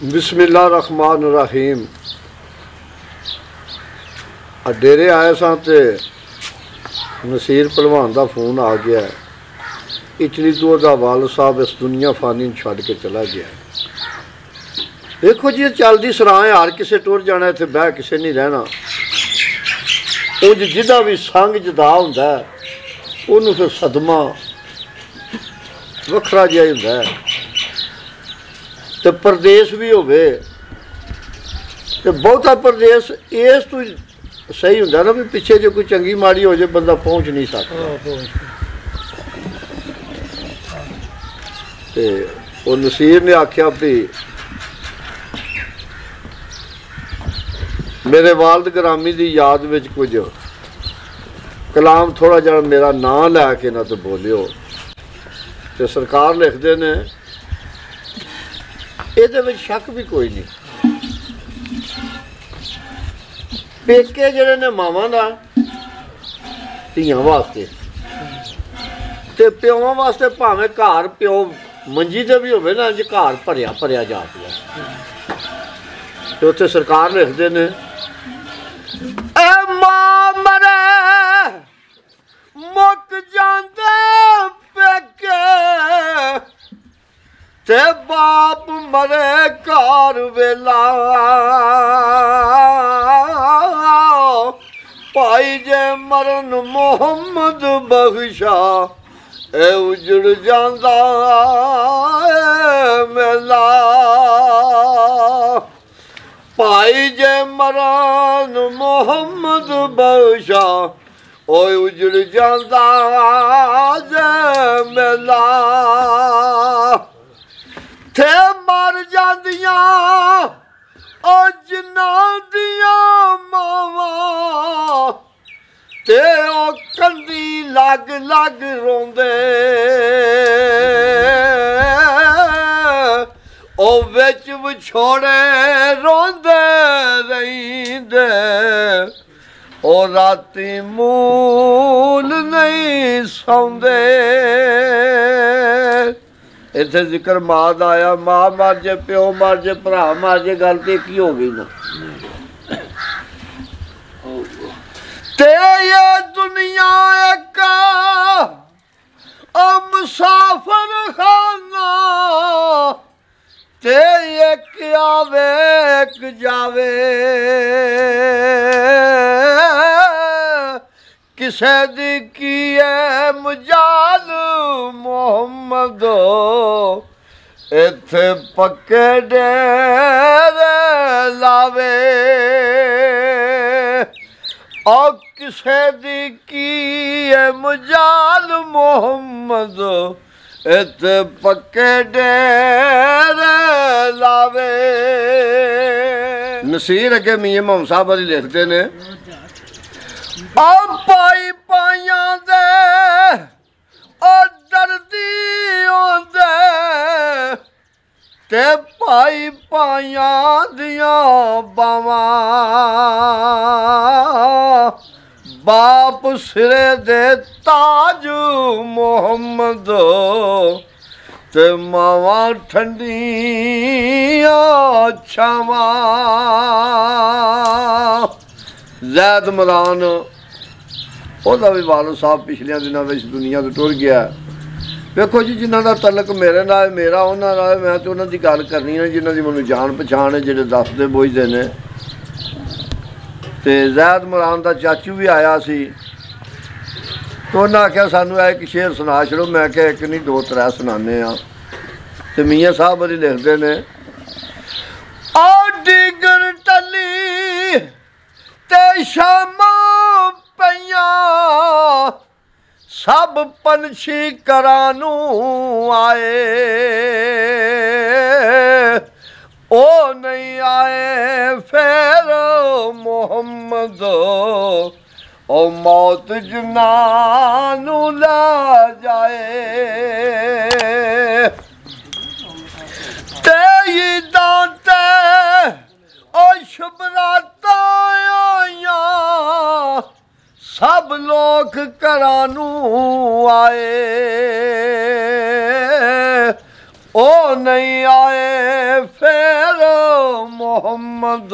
बिस्मिल्लाहिर्रहमानिर्रहीम। डेरे आए सां ते नसीर भलवान का फोन आ गया। इटली तो वह वाल साहब इस दुनिया फानी छड़ के चला गया। देखो जी चलती सराह है, हर किसी टुर जाना, इतने बह किसी नहीं रहना। उंज जिदा भी संग जदा होंदा उन्होंने फिर सदमा वखरा जिहा होंदा है। तो परदेस भी होवे तो बहुता परदेस इस तो सही होंदा ना भी पिछे जो कोई चंगी माड़ी हो जाए बंदा पहुँच नहीं सकता। तो वो नसीर ने आख्या भी मेरे वालद ग्रामी की याद में कुछ कलाम थोड़ा जरा मेरा नाम लैके ना तो बोलियो। तो सरकार लिखते ने ये शक भी कोई नहीं। पेके जड़े ने मावां दा धियां वास्ते ते प्योवां वास्ते भावें घर प्यो मंजी ते भी होवे ना जे घर भरिया भरिया जा पिया। ते उत्थे सरकार लिखदे ने ए मां मरे मुक जांदे पेके ते बाप मरे घर वेला भाई जे मरन मोहम्मद बख्शा ए उजड़ जांदा मेला। भाई जे मरन मोहम्मद बख्शा ओ उजड़ जांदा मेला। थे मर जांदियां ओ जिन्हां दियां मावां ते ओ कंदी लग लग रोंदे ओ विच विछोड़े रोंदे रहिंदे ओ राती मूल नहीं सौंदे। इत्थे जिक्र मां दा आया, मां मर जे प्यो मर जे भरा मर जे गल ते की हो गई ना। ते ये दुनिया एक मुसाफिर खाना ते एक आवे एक जावे। किसे दी की है मजाल मोहम्मद इत्थे पक्के डेरे लावे। और किसे दी की है मजाल मोहम्मद इत्थे पक्के डेरे लावे। नसीर अगे मियां मोहम्मद साहब अली लिखते ने पाई पाइया दे ओ दर्दी होंदे ते पाई पाइया दियां बावां बाप सिरे दे ताज मोहम्मद ते मावां ठंडियां छावां। जैद मरान ਉਹਦਾ भी वालद साहब पिछले दिनों में दुनिया तो टुर गया। देखो जी जिन्हों का तलक मेरे नाल मेरा उन्होंने नाल मैं तो उन्होंने गल करनी है जिन्हों की मैं जान पछाण है जोड़े दसते बुझते हैं। तो जैद मरान का चाचू भी आया सी तो उन्हें आख्या सानू एक शेर सुना छड़ो। मैं क्या एक नहीं दो त्रै सुनाने। तो मियां साहब अली लिखते ने ओ डिगर टली ते शामा पईया सब पंछी करानू आए ओ नहीं आए फिर मोहम्मद ओ मौत जनानू ला जाए। तेई दांते ओ शुभराता आया सब लोग करानू आए ओ नहीं आए फिर मोहम्मद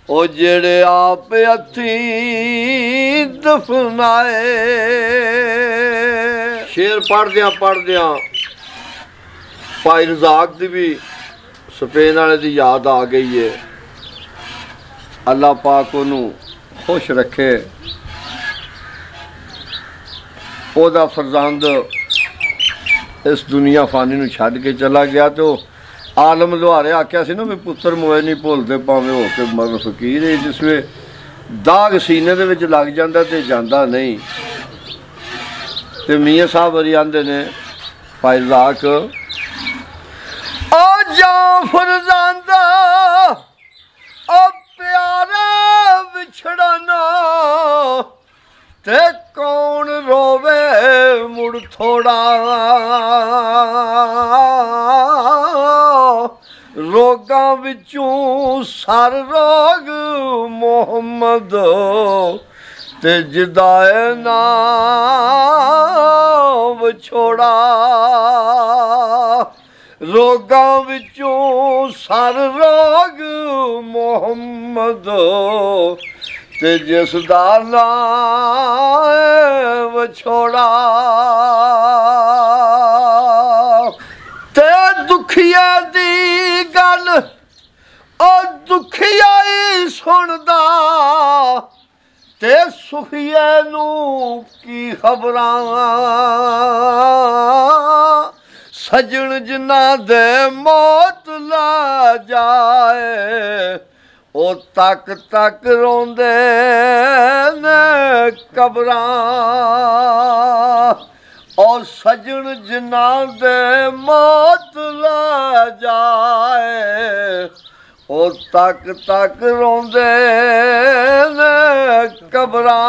ओ जेड़े आप हथी दफनाए। शेर पढ़दियां भाई रज़ाक दी भी स्पेन वाले दी याद आ गई है। अल्लाह पाक उन्होंने खुश रखे। ओदा फरजंद इस दुनिया फानी नूं छड्ड के चला गया। तो आलम लुहारे आख्या सी ना भी पुत्र मोए नहीं भुलते भावें हो के मर फकीर। जिस वे दाग सीने दे विच लग जांदा ते जांदा नहीं। ते मियाँ साहब वरी आंदे ने भाई रज़ाक ओ जां फरजंदा ओ प्यारा विछड़ना ते कौन रोवे मुड़ थोड़ा। रोगां विचों सर रोग मोहम्मद ते जिदाए ना विछोड़ा। रोगां विचों सर रोग मोहम्मद ते जिसदा नाम विछोड़ा। ते दुखिया दी गल ओ दुखिया ही सुनदा ते सुखिया नू की खबरां। सजन जिन्ना दे मौत ला जाए ओ तक तक रोंदे ने कबरां। और सजन जिन्ना दे मौत ला जाए ओ तक तक रोंदे ने कबरां।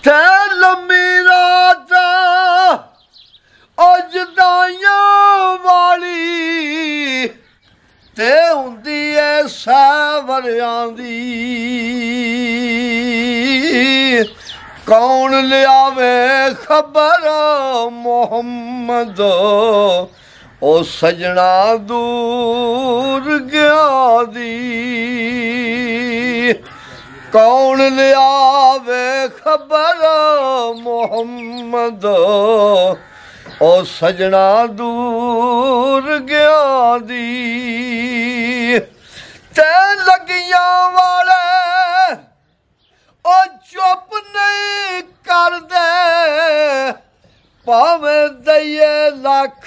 ते लम्मी रात ओ जुदाइयां वाली ते हुंदी ऐ सावरियां दी। कौन लियावे खबर मोहम्मद ओ सजना दूर गया दी। कौन लियावे खबर मोहम्मद ओ सजना दूर गया दी। ते लगियां वाले ओ चुप नहीं कर दे भावें दइए लख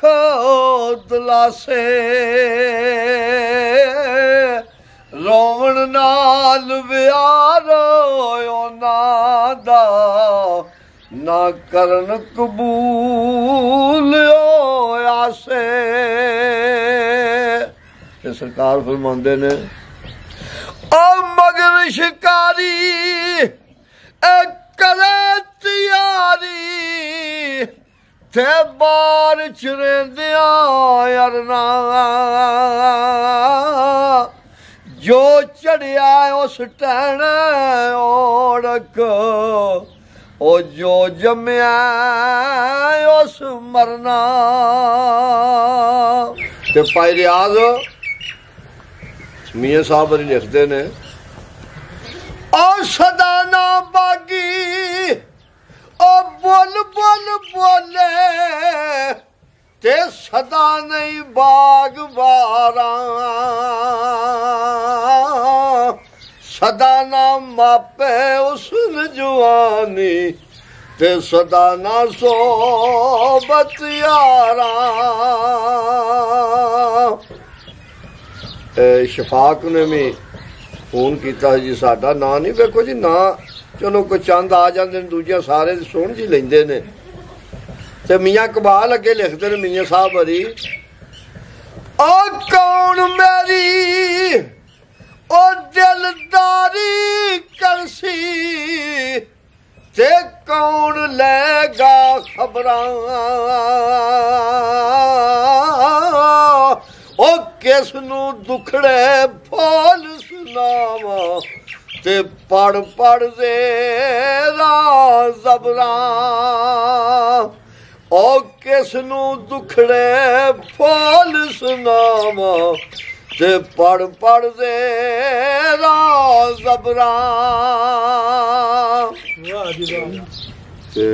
दलासे। रोवण नाल व्यार उन्हां दा ना करन कबूल होया से। सरकार फरमांदे ने ओ मगर शिकारी करे तैयारी ते बार चरेंदिया अरना। जो चढ़िया उस टैन ओढ़क ओ जो जम्या उस मरना। ते भाई रियाज मियाँ साहब बड़ी लिखते ने ओ सदा ना बागी ओ बोल बोल बोले ते सदा नहीं बाग बारा। सदा ना मापे उसन जवानी ते सदा ना सोबत यारा। शफाक ने भी फोन किया जी साडा ना नहीं वेखो जी ना चलो कोई चंद आ जाते दूजिया सारे सुन जी लेंदे ने। ते मियाँ कबाल अगे लिखते ने मियाँ साहब बरी ओ कौन मेरी ओ दिलदारी करसी ते कौन लेगा खबरां। ओ किस नू दुखड़े फौल सुनावा ते पढ़ पढ़ दे जबरां। ओ किस नू दुखड़े फल सुनावा ते पढ़ पढ़ दे ज़बरां ते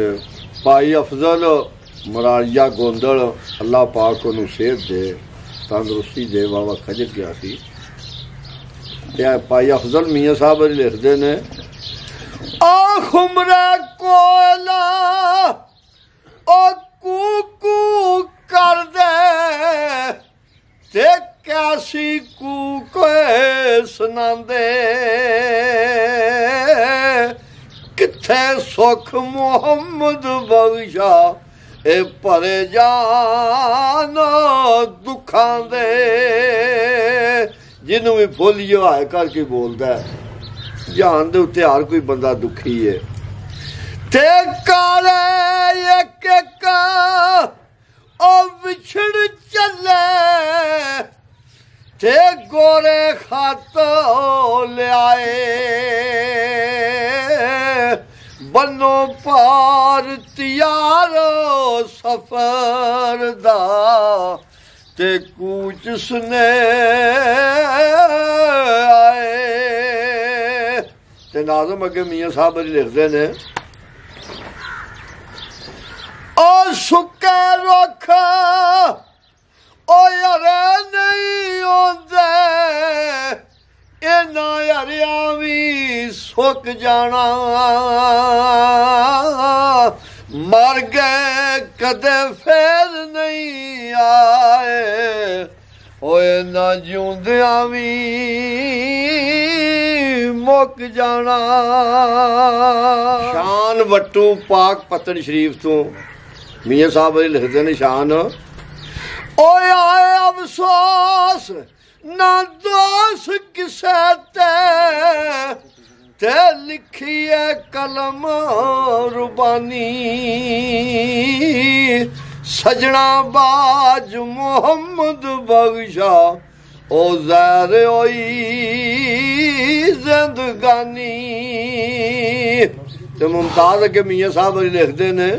भाई अफजल मरारिया गोंदल अल्लाह पाक उन्होंने सेहत दे तंदुरुस्ती दे बाबा खजर गया सी भाई अफजल मियाँ साहब लिखते ने खुमरा कोला ओ कू कर दे ते कैसी कोए सुनांदे किथे सुख मुहम्मद बख्शा ए भरे जान दुखां दे जिन्हों भी फुल हाय करके बोलता है जहान दे उत्ते हर कोई बंदा दुखी है ते काले एक एक ओ विछड़ चले ते गोरे खत लियाए बनो पार तैयार सफर दा ते कूच सुने आए ते नाज़म अगे मियाँ साहब लिखते ने ओ सुके रुख ओ यारे नहीं आंदे इन्ना यारिया भी सुक जाना मर गए कदे फिर नहीं आए ओए ना जिउंदिया भी मुक जाना शान वट्टू पाक पत्तन शरीफ तो मियाँ साहब लिखते ने शान ओए आए अफसोस ना दोस किसे ते लिखिए कलम रुबानी सजना बाज मोहम्मद बख्शा ओ ज़हर होई जिंदगानी ते मुमताज अगे मियाँ साहब लिखते ने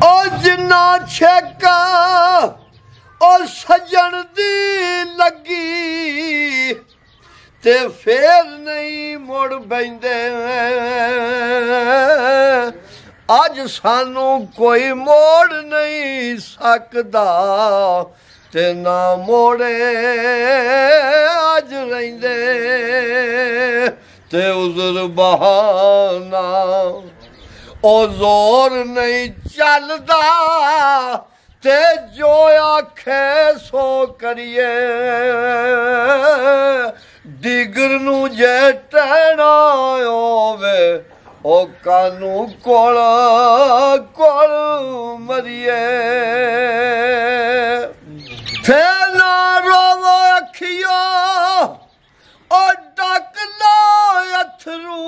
ओ जिन्ना छेका ओ सजन दी लगी ते फिर नहीं मुड़ बैंदे अज सानू कोई मोड़ नहीं सकदा ते ना मोड़े अज रहिंदे ते उज़र बहाना ओ जोर नहीं चलदा ते जो आखे सो करिए डिगर नू जे टहना होवे ओ कानू कोल कोल मरिए थे ना रोवो अखियो ओ डक लो अथरू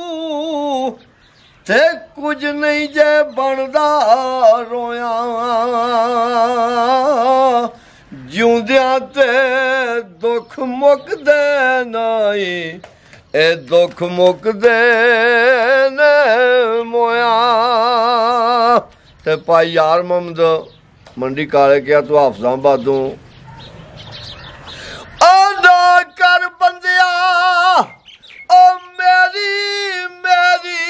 ते कुछ नहीं जे बनदा रोया जिउंदियां ते दुख मुकदे नहीं ए दुख मुकदे ने मोया ते भाई यार मोहम्मद मंडी काले क्या तू हाफिजाबादों आदा कर बंदिया ओ मेरी मेरी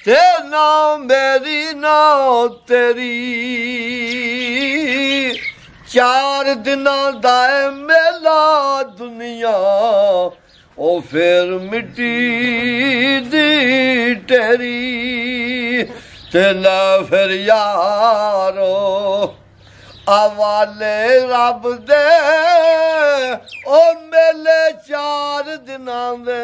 ते ना मेरी ना तेरी चार दिना दा मेला दुनिया ओ फिर मिट्टी दी तेरी ते ला फिर यारो हवाले रब दे ओ मेले चार दिना दे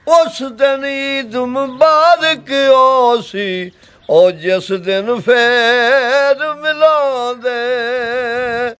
उस दिन ईद मुबारक ओ सी ओ जिस दिन फिर मिला दे।